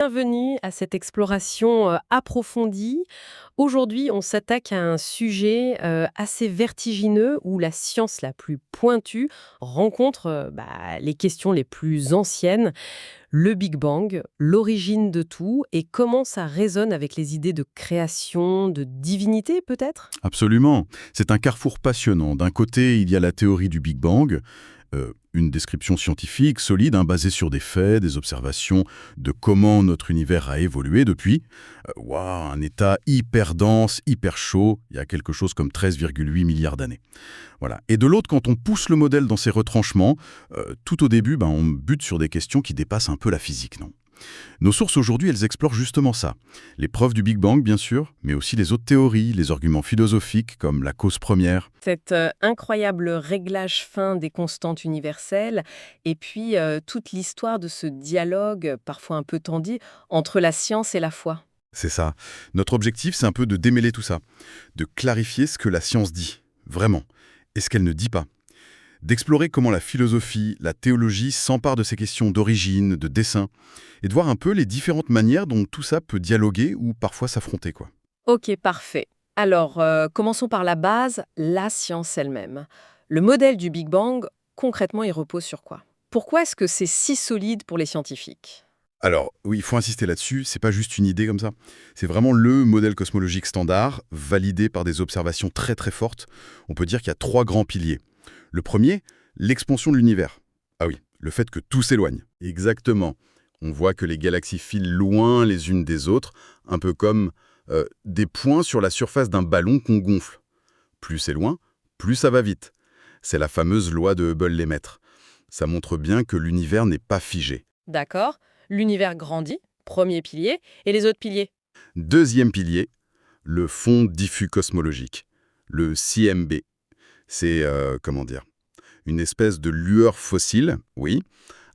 Bienvenue à cette exploration approfondie. Aujourd'hui, on s'attaque à un sujet assez vertigineux où la science la plus pointue rencontre les questions les plus anciennes, le Big Bang, l'origine de tout et comment ça résonne avec les idées de création, de divinité peut-être. Absolument. C'est un carrefour passionnant. D'un côté, il y a la théorie du Big Bang, une description scientifique solide, basée sur des faits, des observations de comment notre univers a évolué depuis. Un état hyper dense, hyper chaud, il y a quelque chose comme 13,8 milliards d'années. Voilà. Et de l'autre, quand on pousse le modèle dans ses retranchements, tout au début, on bute sur des questions qui dépassent un peu la physique, non ? Nos sources aujourd'hui, elles explorent justement ça. Les preuves du Big Bang, bien sûr, mais aussi les autres théories, les arguments philosophiques comme la cause première. Cet incroyable réglage fin des constantes universelles et puis toute l'histoire de ce dialogue, parfois un peu tendu, entre la science et la foi. C'est ça. Notre objectif, c'est un peu de démêler tout ça, de clarifier ce que la science dit, vraiment, et ce qu'elle ne dit pas. D'explorer comment la philosophie, la théologie s'emparent de ces questions d'origine, de dessin, et de voir un peu les différentes manières dont tout ça peut dialoguer ou parfois s'affronter, quoi. Ok, parfait. Alors, commençons par la base, la science elle-même. Le modèle du Big Bang, concrètement, il repose sur quoi? Pourquoi est-ce que c'est si solide pour les scientifiques? Alors, oui, il faut insister là-dessus, c'est pas juste une idée comme ça. C'est vraiment le modèle cosmologique standard, validé par des observations très très fortes. On peut dire qu'il y a trois grands piliers. Le premier, l'expansion de l'univers. Ah oui, le fait que tout s'éloigne. Exactement. On voit que les galaxies filent loin les unes des autres, un peu comme des points sur la surface d'un ballon qu'on gonfle. Plus c'est loin, plus ça va vite. C'est la fameuse loi de Hubble-Lemaître. Ça montre bien que l'univers n'est pas figé. D'accord, l'univers grandit, premier pilier, et les autres piliers? Deuxième pilier, le fond diffus cosmologique, le CMB. C'est, comment dire, une espèce de lueur fossile, oui,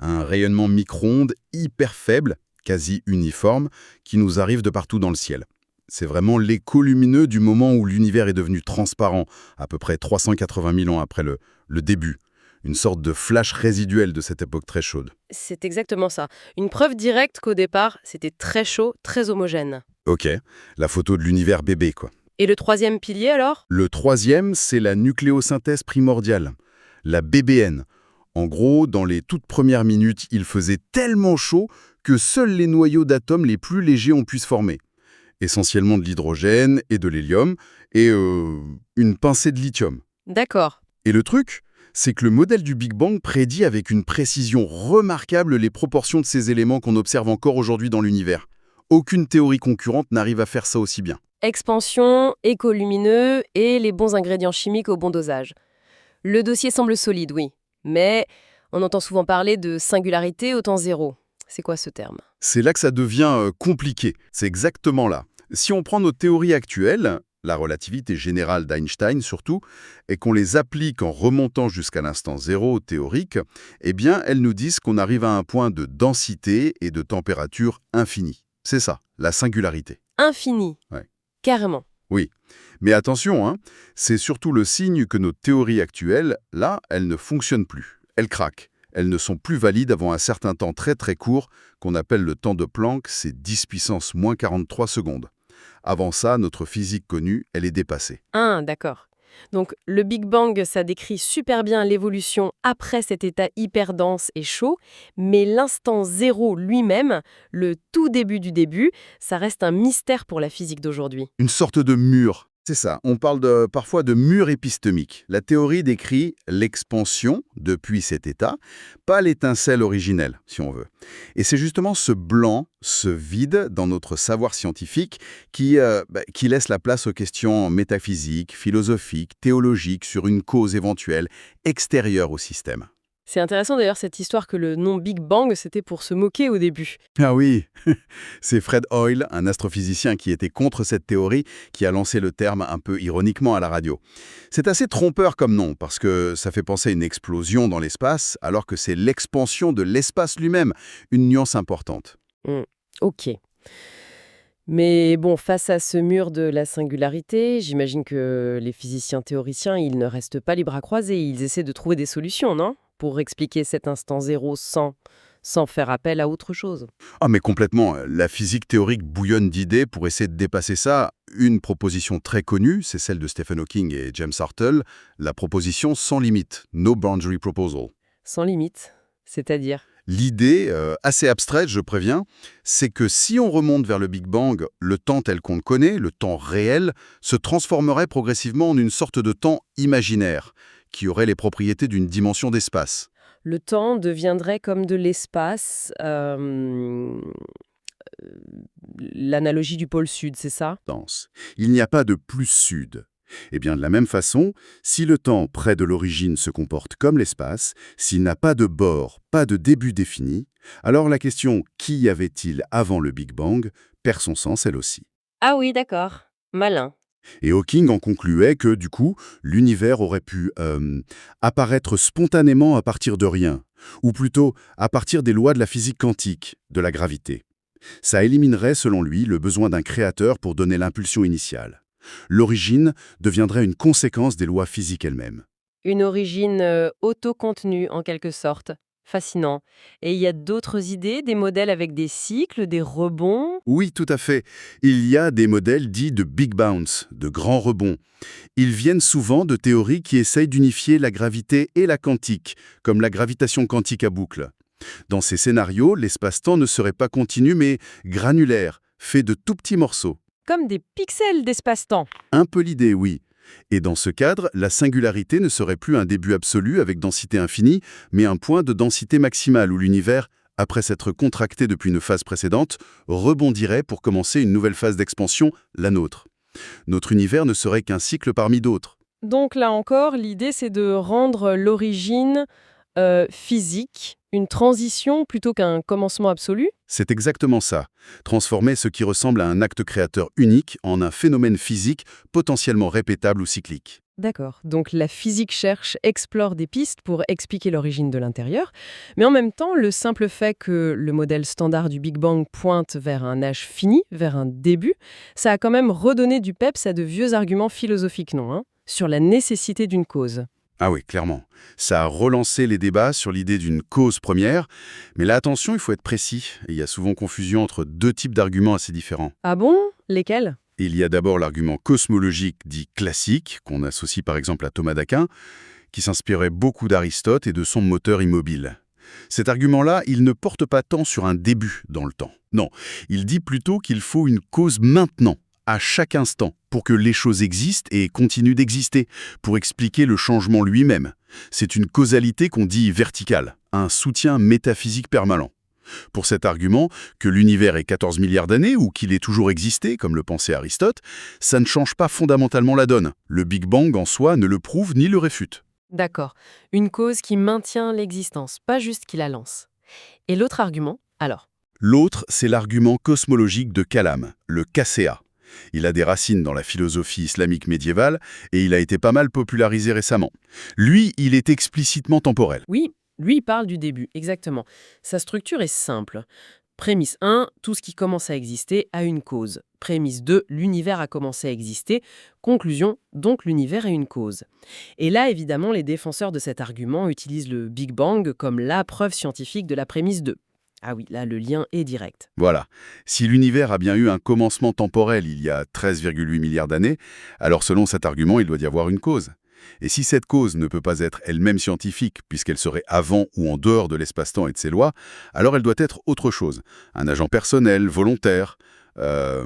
un rayonnement micro-ondes hyper faible, quasi uniforme, qui nous arrive de partout dans le ciel. C'est vraiment l'écho lumineux du moment où l'univers est devenu transparent, à peu près 380 000 ans après le début. Une sorte de flash résiduel de cette époque très chaude. C'est exactement ça. Une preuve directe qu'au départ, c'était très chaud, très homogène. Ok, la photo de l'univers bébé, quoi. Et le troisième pilier alors? Le troisième, c'est la nucléosynthèse primordiale, la BBN. En gros, dans les toutes premières minutes, il faisait tellement chaud que seuls les noyaux d'atomes les plus légers ont pu se former. Essentiellement de l'hydrogène et de l'hélium, et une pincée de lithium. D'accord. Et le truc, c'est que le modèle du Big Bang prédit avec une précision remarquable les proportions de ces éléments qu'on observe encore aujourd'hui dans l'univers. Aucune théorie concurrente n'arrive à faire ça aussi bien. Expansion, écho lumineux et les bons ingrédients chimiques au bon dosage. Le dossier semble solide, oui. Mais on entend souvent parler de singularité au temps zéro. C'est quoi ce terme? C'est là que ça devient compliqué. C'est exactement là. Si on prend nos théories actuelles, la relativité générale d'Einstein surtout, et qu'on les applique en remontant jusqu'à l'instant zéro théorique, eh bien, elles nous disent qu'on arrive à un point de densité et de température infini. C'est ça, la singularité. Infini. Ouais. Carrément. Oui. Mais attention, c'est surtout le signe que nos théories actuelles, là, elles ne fonctionnent plus. Elles craquent. Elles ne sont plus valides avant un certain temps très très court, qu'on appelle le temps de Planck, c'est 10 puissance moins 43 secondes. Avant ça, notre physique connue, elle est dépassée. Ah, d'accord. Donc le Big Bang, ça décrit super bien l'évolution après cet état hyper dense et chaud, mais l'instant zéro lui-même, le tout début du début, ça reste un mystère pour la physique d'aujourd'hui. Une sorte de mur. C'est ça, on parle parfois de mur épistémique. La théorie décrit l'expansion depuis cet état, pas l'étincelle originelle, si on veut. Et c'est justement ce blanc, ce vide dans notre savoir scientifique qui laisse la place aux questions métaphysiques, philosophiques, théologiques sur une cause éventuelle extérieure au système. C'est intéressant d'ailleurs cette histoire que le nom Big Bang, c'était pour se moquer au début. Ah oui, c'est Fred Hoyle, un astrophysicien qui était contre cette théorie, qui a lancé le terme un peu ironiquement à la radio. C'est assez trompeur comme nom, parce que ça fait penser à une explosion dans l'espace, alors que c'est l'expansion de l'espace lui-même, une nuance importante. Ok. Mais bon, face à ce mur de la singularité, j'imagine que les physiciens théoriciens, ils ne restent pas les bras croisés, ils essaient de trouver des solutions, non? Pour expliquer cet instant zéro sans sans faire appel à autre chose. Ah mais complètement, la physique théorique bouillonne d'idées pour essayer de dépasser ça. Une proposition très connue, c'est celle de Stephen Hawking et James Hartle, la proposition sans limite, No Boundary Proposal. Sans limite, c'est-à-dire? L'idée, assez abstraite, je préviens, c'est que si on remonte vers le Big Bang, le temps tel qu'on le connaît, le temps réel, se transformerait progressivement en une sorte de temps imaginaire, qui aurait les propriétés d'une dimension d'espace. Le temps deviendrait comme de l'espace, l'analogie du pôle sud, c'est ça? Dense. Il n'y a pas de plus sud. Eh bien, de la même façon, si le temps près de l'origine se comporte comme l'espace, s'il n'a pas de bord, pas de début défini, alors la question «Qu'y y avait-il avant le Big Bang?» perd son sens elle aussi. Ah oui, d'accord. Malin. Et Hawking en concluait que, du coup, l'univers aurait pu apparaître spontanément à partir de rien, ou plutôt à partir des lois de la physique quantique, de la gravité. Ça éliminerait, selon lui, le besoin d'un créateur pour donner l'impulsion initiale. L'origine deviendrait une conséquence des lois physiques elles-mêmes. Une origine auto-contenue, en quelque sorte. Fascinant. Et il y a d'autres idées, des modèles avec des cycles, des rebonds? Oui, tout à fait. Il y a des modèles dits de big bounce, de grands rebonds. Ils viennent souvent de théories qui essayent d'unifier la gravité et la quantique, comme la gravitation quantique à boucle. Dans ces scénarios, l'espace-temps ne serait pas continu mais granulaire, fait de tout petits morceaux. Comme des pixels d'espace-temps. Un peu l'idée, oui. Et dans ce cadre, la singularité ne serait plus un début absolu avec densité infinie, mais un point de densité maximale où l'univers, après s'être contracté depuis une phase précédente, rebondirait pour commencer une nouvelle phase d'expansion, la nôtre. Notre univers ne serait qu'un cycle parmi d'autres. Donc là encore, l'idée c'est de rendre l'origine physique, une transition plutôt qu'un commencement absolu. C'est exactement ça. Transformer ce qui ressemble à un acte créateur unique en un phénomène physique potentiellement répétable ou cyclique. D'accord. Donc la physique cherche, explore des pistes pour expliquer l'origine de l'intérieur, mais en même temps, le simple fait que le modèle standard du Big Bang pointe vers un âge fini, vers un début, ça a quand même redonné du peps à de vieux arguments philosophiques, non, hein, sur la nécessité d'une cause. Ah oui, clairement. Ça a relancé les débats sur l'idée d'une cause première, mais là, attention, il faut être précis. Et il y a souvent confusion entre deux types d'arguments assez différents. Ah bon? Lesquels? Il y a d'abord l'argument cosmologique dit classique, qu'on associe par exemple à Thomas d'Aquin, qui s'inspirait beaucoup d'Aristote et de son moteur immobile. Cet argument-là, il ne porte pas tant sur un début dans le temps. Non, il dit plutôt qu'il faut une cause maintenant, à chaque instant, pour que les choses existent et continuent d'exister, pour expliquer le changement lui-même. C'est une causalité qu'on dit verticale, un soutien métaphysique permanent. Pour cet argument, que l'univers ait 14 milliards d'années ou qu'il ait toujours existé, comme le pensait Aristote, ça ne change pas fondamentalement la donne. Le Big Bang en soi ne le prouve ni le réfute. D'accord. Une cause qui maintient l'existence, pas juste qui la lance. Et l'autre argument, alors? L'autre, c'est l'argument cosmologique de Kalam, le KCA. Il a des racines dans la philosophie islamique médiévale et il a été pas mal popularisé récemment. Lui, il est explicitement temporel. Oui, lui il parle du début, exactement. Sa structure est simple. Prémisse 1, tout ce qui commence à exister a une cause. Prémisse 2, l'univers a commencé à exister. Conclusion, donc l'univers a une cause. Et là, évidemment, les défenseurs de cet argument utilisent le Big Bang comme la preuve scientifique de la prémisse 2. Ah oui, là, le lien est direct. Voilà. Si l'univers a bien eu un commencement temporel il y a 13,8 milliards d'années, alors selon cet argument, il doit y avoir une cause. Et si cette cause ne peut pas être elle-même scientifique, puisqu'elle serait avant ou en dehors de l'espace-temps et de ses lois, alors elle doit être autre chose. Un agent personnel, volontaire,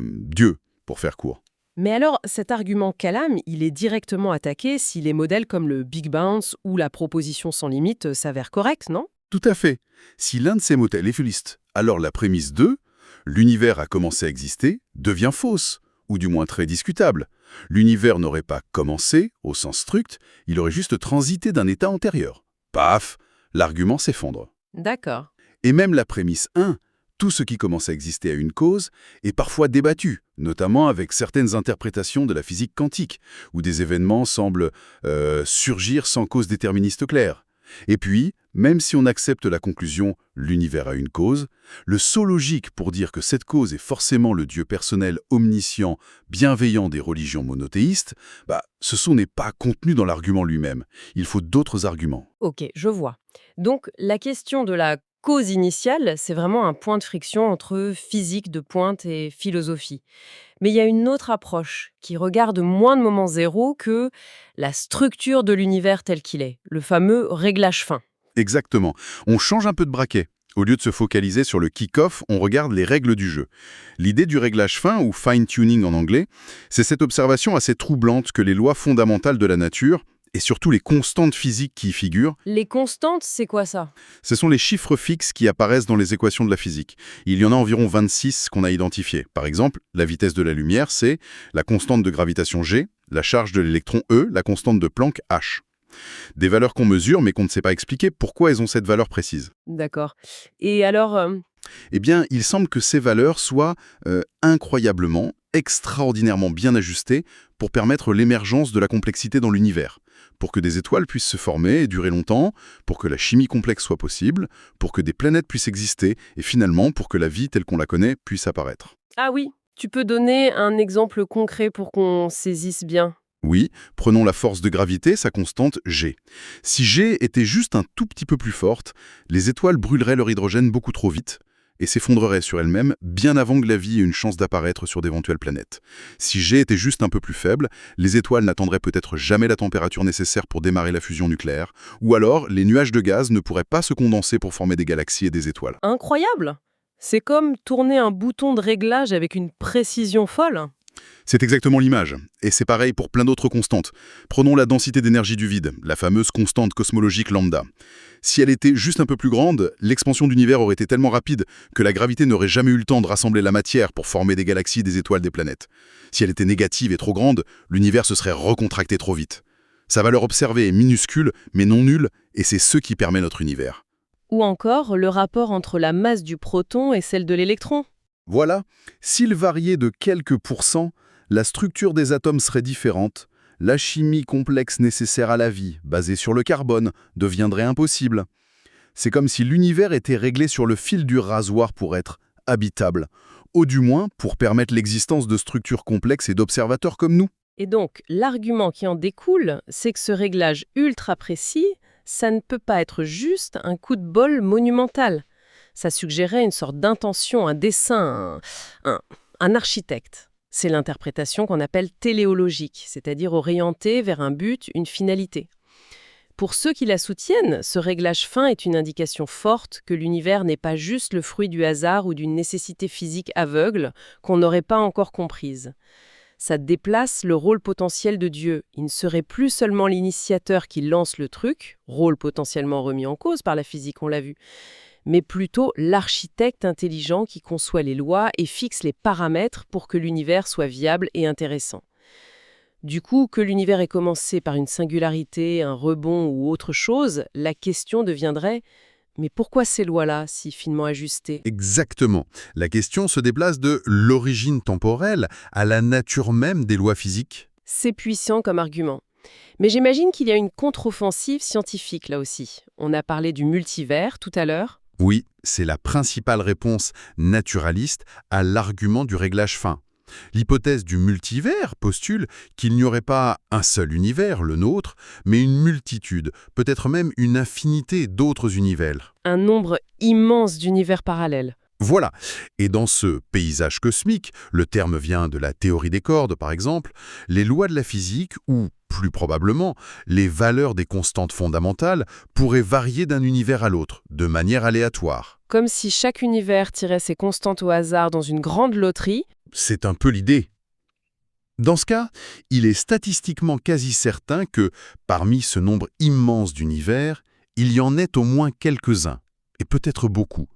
Dieu, pour faire court. Mais alors, cet argument Kalam, il est directement attaqué si les modèles comme le Big Bounce ou la proposition sans limite s'avèrent corrects, non? Tout à fait. Si l'un de ces modèles est fuliste, alors la prémisse 2, l'univers a commencé à exister, devient fausse, ou du moins très discutable. L'univers n'aurait pas commencé, au sens strict, il aurait juste transité d'un état antérieur. Paf, l'argument s'effondre. D'accord. Et même la prémisse 1, tout ce qui commence à exister a une cause, est parfois débattu, notamment avec certaines interprétations de la physique quantique, où des événements semblent surgir sans cause déterministe claire. Et puis, même si on accepte la conclusion « l'univers a une cause », le saut logique pour dire que cette cause est forcément le Dieu personnel omniscient, bienveillant des religions monothéistes, ce saut n'est pas contenu dans l'argument lui-même. Il faut d'autres arguments. Ok, je vois. Donc, la question de la cause initiale, c'est vraiment un point de friction entre physique de pointe et philosophie. Mais il y a une autre approche qui regarde moins de moment zéro que la structure de l'univers tel qu'il est, le fameux réglage fin. Exactement. On change un peu de braquet. Au lieu de se focaliser sur le kick-off, on regarde les règles du jeu. L'idée du réglage fin, ou fine-tuning en anglais, c'est cette observation assez troublante que les lois fondamentales de la nature, et surtout les constantes physiques qui y figurent, Les constantes, c'est quoi ça? ce sont les chiffres fixes qui apparaissent dans les équations de la physique. Il y en a environ 26 qu'on a identifiés. Par exemple, la vitesse de la lumière, c'est la constante de gravitation G, la charge de l'électron E, la constante de Planck H. Des valeurs qu'on mesure mais qu'on ne sait pas expliquer pourquoi elles ont cette valeur précise. D'accord. Et alors, Eh bien, il semble que ces valeurs soient incroyablement, extraordinairement bien ajustées pour permettre l'émergence de la complexité dans l'univers, pour que des étoiles puissent se former et durer longtemps, pour que la chimie complexe soit possible, pour que des planètes puissent exister, et finalement pour que la vie telle qu'on la connaît puisse apparaître. ah oui, tu peux donner un exemple concret pour qu'on saisisse bien? Oui, prenons la force de gravité, sa constante G. Si G était juste un tout petit peu plus forte, les étoiles brûleraient leur hydrogène beaucoup trop vite et s'effondreraient sur elles-mêmes bien avant que la vie ait une chance d'apparaître sur d'éventuelles planètes. Si G était juste un peu plus faible, les étoiles n'attendraient peut-être jamais la température nécessaire pour démarrer la fusion nucléaire, ou alors les nuages de gaz ne pourraient pas se condenser pour former des galaxies et des étoiles. Incroyable! C'est comme tourner un bouton de réglage avec une précision folle. C'est exactement l'image, et c'est pareil pour plein d'autres constantes. Prenons la densité d'énergie du vide, la fameuse constante cosmologique lambda. Si elle était juste un peu plus grande, l'expansion de l'univers aurait été tellement rapide que la gravité n'aurait jamais eu le temps de rassembler la matière pour former des galaxies, des étoiles, des planètes. Si elle était négative et trop grande, l'univers se serait recontracté trop vite. Sa valeur observée est minuscule, mais non nulle, et c'est ce qui permet notre univers. Ou encore le rapport entre la masse du proton et celle de l'électron. Voilà, s'il variait de quelques pourcents, la structure des atomes serait différente, la chimie complexe nécessaire à la vie, basée sur le carbone, deviendrait impossible. C'est comme si l'univers était réglé sur le fil du rasoir pour être habitable, ou du moins pour permettre l'existence de structures complexes et d'observateurs comme nous. Et donc, l'argument qui en découle, c'est que ce réglage ultra précis, ça ne peut pas être juste un coup de bol monumental. Ça suggérait une sorte d'intention, un dessin, un architecte. C'est l'interprétation qu'on appelle téléologique, c'est-à-dire orientée vers un but, une finalité. Pour ceux qui la soutiennent, ce réglage fin est une indication forte que l'univers n'est pas juste le fruit du hasard ou d'une nécessité physique aveugle qu'on n'aurait pas encore comprise. Ça déplace le rôle potentiel de Dieu. Il ne serait plus seulement l'initiateur qui lance le truc, rôle potentiellement remis en cause par la physique, on l'a vu, mais plutôt l'architecte intelligent qui conçoit les lois et fixe les paramètres pour que l'univers soit viable et intéressant. Du coup, que l'univers ait commencé par une singularité, un rebond ou autre chose, la question deviendrait « mais pourquoi ces lois-là, si finement ajustées ?» Exactement. La question se déplace de l'origine temporelle à la nature même des lois physiques. C'est puissant comme argument. Mais j'imagine qu'il y a une contre-offensive scientifique là aussi. On a parlé du multivers tout à l'heure. Oui, c'est la principale réponse naturaliste à l'argument du réglage fin. L'hypothèse du multivers postule qu'il n'y aurait pas un seul univers, le nôtre, mais une multitude, peut-être même une infinité d'autres univers. Un nombre immense d'univers parallèles. Voilà. Et dans ce paysage cosmique, le terme vient de la théorie des cordes par exemple, les lois de la physique ou, plus probablement, les valeurs des constantes fondamentales pourraient varier d'un univers à l'autre, de manière aléatoire. Comme si chaque univers tirait ses constantes au hasard dans une grande loterie. C'est un peu l'idée. Dans ce cas, il est statistiquement quasi certain que, parmi ce nombre immense d'univers, il y en ait au moins quelques-uns, et peut-être beaucoup,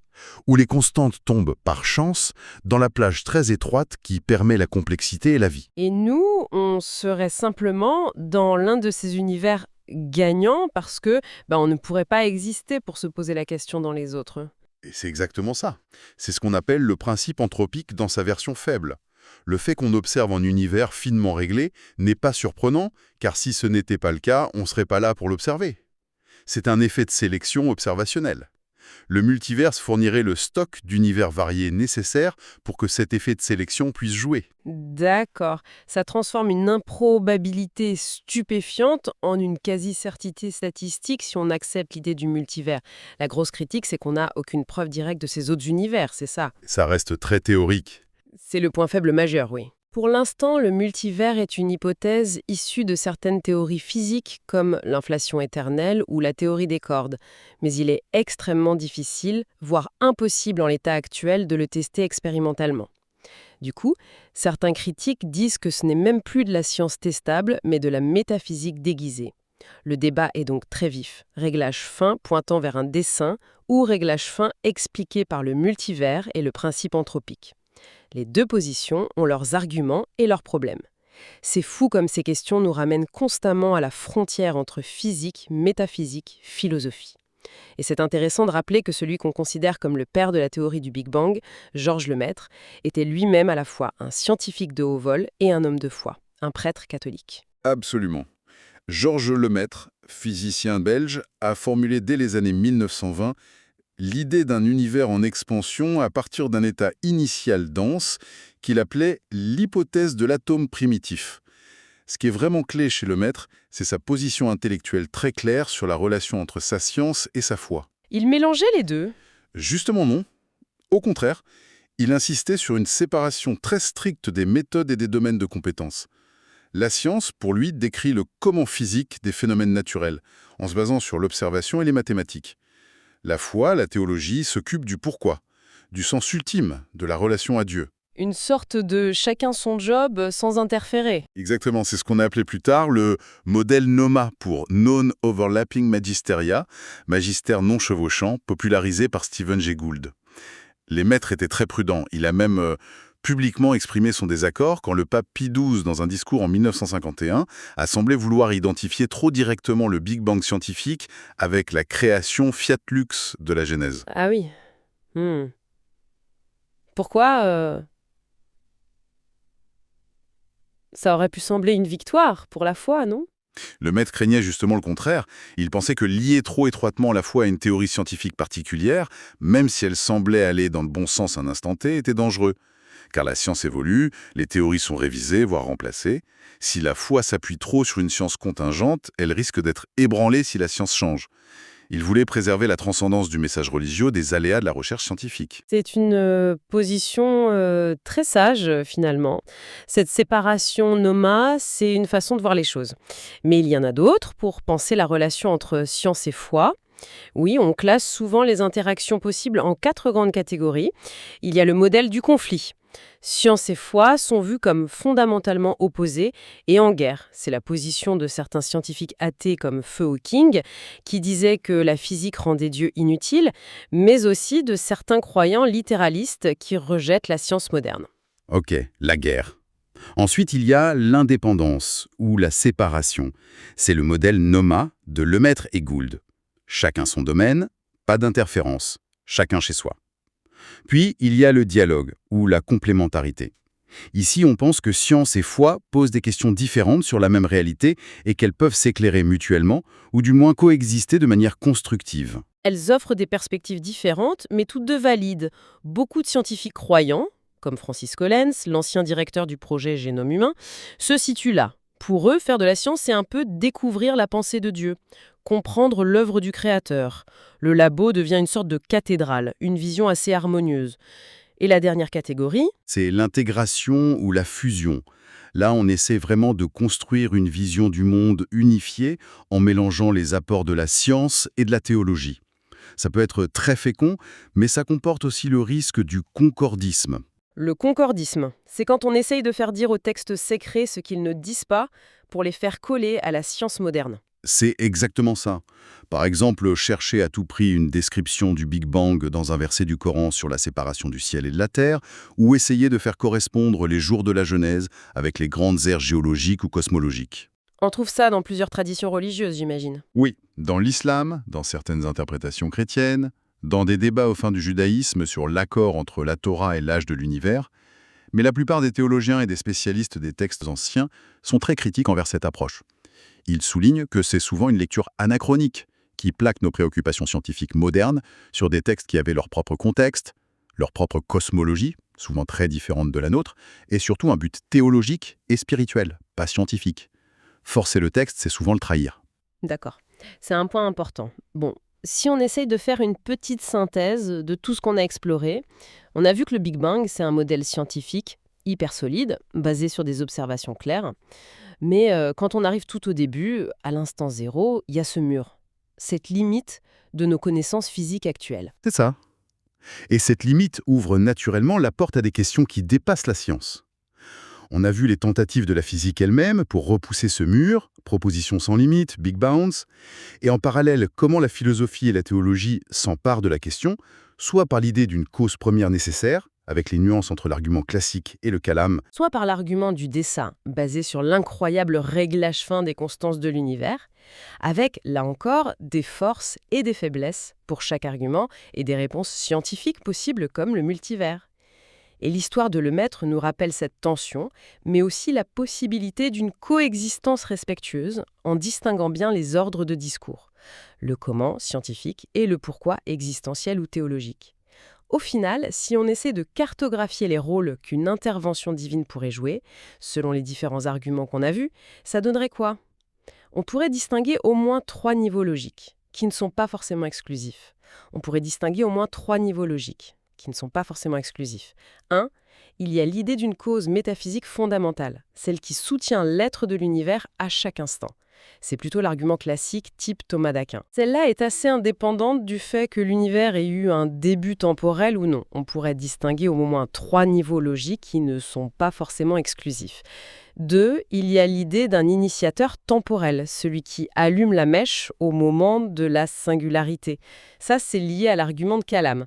où les constantes tombent par chance dans la plage très étroite qui permet la complexité et la vie. Et nous, on serait simplement dans l'un de ces univers gagnants parce que on ne pourrait pas exister pour se poser la question dans les autres. Et c'est exactement ça. C'est ce qu'on appelle le principe anthropique dans sa version faible. Le fait qu'on observe un univers finement réglé n'est pas surprenant, car si ce n'était pas le cas, on ne serait pas là pour l'observer. C'est un effet de sélection observationnelle. Le multiverse fournirait le stock d'univers variés nécessaires pour que cet effet de sélection puisse jouer. D'accord. Ça transforme une improbabilité stupéfiante en une quasi-certitude statistique si on accepte l'idée du multivers. La grosse critique, c'est qu'on n'a aucune preuve directe de ces autres univers, c'est ça. Ça reste très théorique. C'est le point faible majeur, oui. Pour l'instant, le multivers est une hypothèse issue de certaines théories physiques comme l'inflation éternelle ou la théorie des cordes. Mais il est extrêmement difficile, voire impossible en l'état actuel, de le tester expérimentalement. Du coup, certains critiques disent que ce n'est même plus de la science testable, mais de la métaphysique déguisée. Le débat est donc très vif. Réglage fin pointant vers un dessein ou réglage fin expliqué par le multivers et le principe anthropique. Les deux positions ont leurs arguments et leurs problèmes. C'est fou comme ces questions nous ramènent constamment à la frontière entre physique, métaphysique, philosophie. Et c'est intéressant de rappeler que celui qu'on considère comme le père de la théorie du Big Bang, Georges Lemaître, était lui-même à la fois un scientifique de haut vol et un homme de foi, un prêtre catholique. Absolument. Georges Lemaître, physicien belge, a formulé dès les années 1920 l'idée d'un univers en expansion à partir d'un état initial dense qu'il appelait l'hypothèse de l'atome primitif. Ce qui est vraiment clé chez Lemaître, c'est sa position intellectuelle très claire sur la relation entre sa science et sa foi. Il mélangeait les deux. Justement non. Au contraire, il insistait sur une séparation très stricte des méthodes et des domaines de compétences. La science, pour lui, décrit le comment physique des phénomènes naturels, en se basant sur l'observation et les mathématiques. La foi, la théologie, s'occupe du pourquoi, du sens ultime, de la relation à Dieu. Une sorte de chacun son job sans interférer. Exactement, c'est ce qu'on a appelé plus tard le modèle NOMA pour Non-Overlapping Magisteria, magistère non chevauchant, popularisé par Stephen Jay Gould. Les maîtres étaient très prudents. Il a même publiquement exprimé son désaccord quand le pape Pie XII, dans un discours en 1951, a semblé vouloir identifier trop directement le Big Bang scientifique avec la création fiat lux de la Genèse. Ah oui. Hmm. Pourquoi ça aurait pu sembler une victoire pour la foi, non? Le maître craignait justement le contraire. Il pensait que lier trop étroitement la foi à une théorie scientifique particulière, même si elle semblait aller dans le bon sens un instant T, était dangereux. Car la science évolue, les théories sont révisées, voire remplacées. Si la foi s'appuie trop sur une science contingente, elle risque d'être ébranlée si la science change. Il voulait préserver la transcendance du message religieux des aléas de la recherche scientifique. C'est une position très sage, finalement. Cette séparation NOMA, c'est une façon de voir les choses. Mais il y en a d'autres pour penser la relation entre science et foi. Oui, on classe souvent les interactions possibles en 4 grandes catégories. Il y a le modèle du conflit. Science et foi sont vus comme fondamentalement opposés et en guerre. C'est la position de certains scientifiques athées comme Feu Hawking, qui disaient que la physique rendait Dieu inutile, mais aussi de certains croyants littéralistes qui rejettent la science moderne. Ok, la guerre. Ensuite, il y a l'indépendance, ou la séparation. C'est le modèle NOMA de Lemaître et Gould. Chacun son domaine, pas d'interférence, chacun chez soi. Puis, il y a le dialogue, ou la complémentarité. Ici, on pense que science et foi posent des questions différentes sur la même réalité et qu'elles peuvent s'éclairer mutuellement, ou du moins coexister de manière constructive. Elles offrent des perspectives différentes, mais toutes deux valides. Beaucoup de scientifiques croyants, comme Francis Collins, l'ancien directeur du projet Génome humain, se situent là. Pour eux, faire de la science, c'est un peu découvrir la pensée de Dieu, comprendre l'œuvre du Créateur. Le labo devient une sorte de cathédrale, une vision assez harmonieuse. Et la dernière catégorie, C'est l'intégration ou la fusion. Là, on essaie vraiment de construire une vision du monde unifiée en mélangeant les apports de la science et de la théologie. Ça peut être très fécond, mais ça comporte aussi le risque du concordisme. le concordisme. C'est quand on essaye de faire dire aux textes sacrés ce qu'ils ne disent pas pour les faire coller à la science moderne. C'est exactement ça. Par exemple, chercher à tout prix une description du Big Bang dans un verset du Coran sur la séparation du ciel et de la terre, ou essayer de faire correspondre les jours de la Genèse avec les grandes ères géologiques ou cosmologiques. On trouve ça dans plusieurs traditions religieuses, j'imagine. Oui, dans l'islam, dans certaines interprétations chrétiennes, dans des débats au sein du judaïsme sur l'accord entre la Torah et l'âge de l'univers, mais la plupart des théologiens et des spécialistes des textes anciens sont très critiques envers cette approche. Ils soulignent que c'est souvent une lecture anachronique, qui plaquent nos préoccupations scientifiques modernes sur des textes qui avaient leur propre contexte, leur propre cosmologie, souvent très différente de la nôtre, et surtout un but théologique et spirituel, pas scientifique. Forcer le texte, c'est souvent le trahir. D'accord. C'est un point important. Bon, si on essaye de faire une petite synthèse de tout ce qu'on a exploré, on a vu que le Big Bang, c'est un modèle scientifique hyper solide, basé sur des observations claires. Mais quand on arrive tout au début, à l'instant zéro, il y a ce mur, cette limite de nos connaissances physiques actuelles. C'est ça. Et cette limite ouvre naturellement la porte à des questions qui dépassent la science. On a vu les tentatives de la physique elle-même pour repousser ce mur, propositions sans limite, Big Bounce, et en parallèle, comment la philosophie et la théologie s'emparent de la question, soit par l'idée d'une cause première nécessaire, avec les nuances entre l'argument classique et le calame. Soit par l'argument du dessin, basé sur l'incroyable réglage fin des constances de l'univers, avec, là encore, des forces et des faiblesses pour chaque argument et des réponses scientifiques possibles comme le multivers. Et l'histoire de Lemaître nous rappelle cette tension, mais aussi la possibilité d'une coexistence respectueuse en distinguant bien les ordres de discours, le comment scientifique et le pourquoi existentiel ou théologique. Au final, si on essaie de cartographier les rôles qu'une intervention divine pourrait jouer, selon les différents arguments qu'on a vus, ça donnerait quoi? On pourrait distinguer au moins 3 niveaux logiques, qui ne sont pas forcément exclusifs. On pourrait distinguer au moins 3 niveaux logiques, qui ne sont pas forcément exclusifs. 1. Il y a l'idée d'une cause métaphysique fondamentale, celle qui soutient l'être de l'univers à chaque instant. C'est plutôt l'argument classique type Thomas d'Aquin. Celle-là est assez indépendante du fait que l'univers ait eu un début temporel ou non. On pourrait distinguer au moins 3 niveaux logiques qui ne sont pas forcément exclusifs. 2. Il y a l'idée d'un initiateur temporel, celui qui allume la mèche au moment de la singularité. Ça, c'est lié à l'argument de Calame.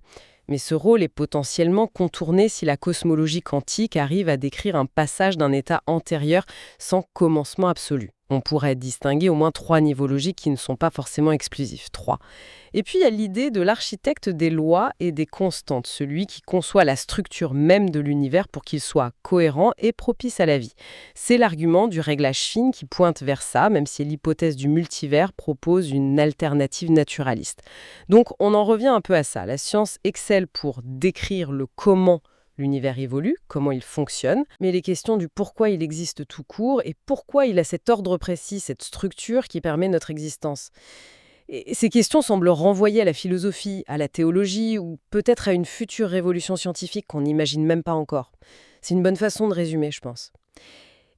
Mais ce rôle est potentiellement contourné si la cosmologie quantique arrive à décrire un passage d'un état antérieur sans commencement absolu. On pourrait distinguer au moins 3 niveaux logiques qui ne sont pas forcément exclusifs. 3. Et puis il y a l'idée de l'architecte des lois et des constantes, celui qui conçoit la structure même de l'univers pour qu'il soit cohérent et propice à la vie. C'est l'argument du réglage fine qui pointe vers ça, même si l'hypothèse du multivers propose une alternative naturaliste. Donc on en revient un peu à ça. La science excelle pour décrire le comment l'univers évolue, comment il fonctionne, mais les questions du pourquoi il existe tout court et pourquoi il a cet ordre précis, cette structure qui permet notre existence. Et ces questions semblent renvoyer à la philosophie, à la théologie ou peut-être à une future révolution scientifique qu'on n'imagine même pas encore. C'est une bonne façon de résumer, je pense.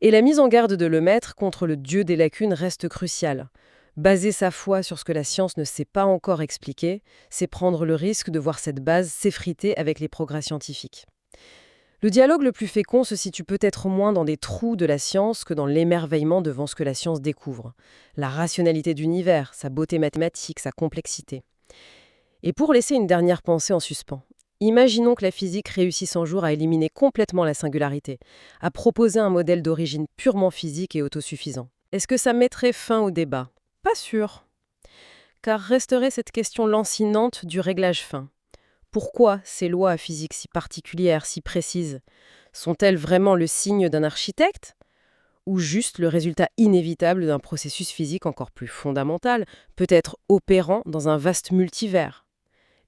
Et la mise en garde de Lemaître contre le dieu des lacunes reste cruciale. Baser sa foi sur ce que la science ne sait pas encore expliquer, c'est prendre le risque de voir cette base s'effriter avec les progrès scientifiques. Le dialogue le plus fécond se situe peut-être moins dans des trous de la science que dans l'émerveillement devant ce que la science découvre. La rationalité de l'univers, sa beauté mathématique, sa complexité. Et pour laisser une dernière pensée en suspens, imaginons que la physique réussisse un jour à éliminer complètement la singularité, à proposer un modèle d'origine purement physique et autosuffisant. Est-ce que ça mettrait fin au débat? Pas sûr. Car resterait cette question lancinante du réglage fin. Pourquoi ces lois à physique si particulières, si précises? Sont-elles vraiment le signe d'un architecte? Ou juste le résultat inévitable d'un processus physique encore plus fondamental, peut-être opérant dans un vaste multivers?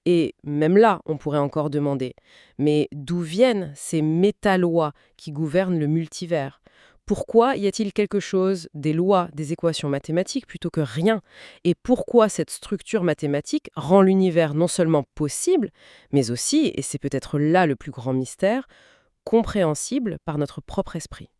Et même là, on pourrait encore demander, mais d'où viennent ces métalois qui gouvernent le multivers? Pourquoi y a-t-il quelque chose, des lois, des équations mathématiques plutôt que rien? Et pourquoi cette structure mathématique rend l'univers non seulement possible, mais aussi, et c'est peut-être là le plus grand mystère, compréhensible par notre propre esprit?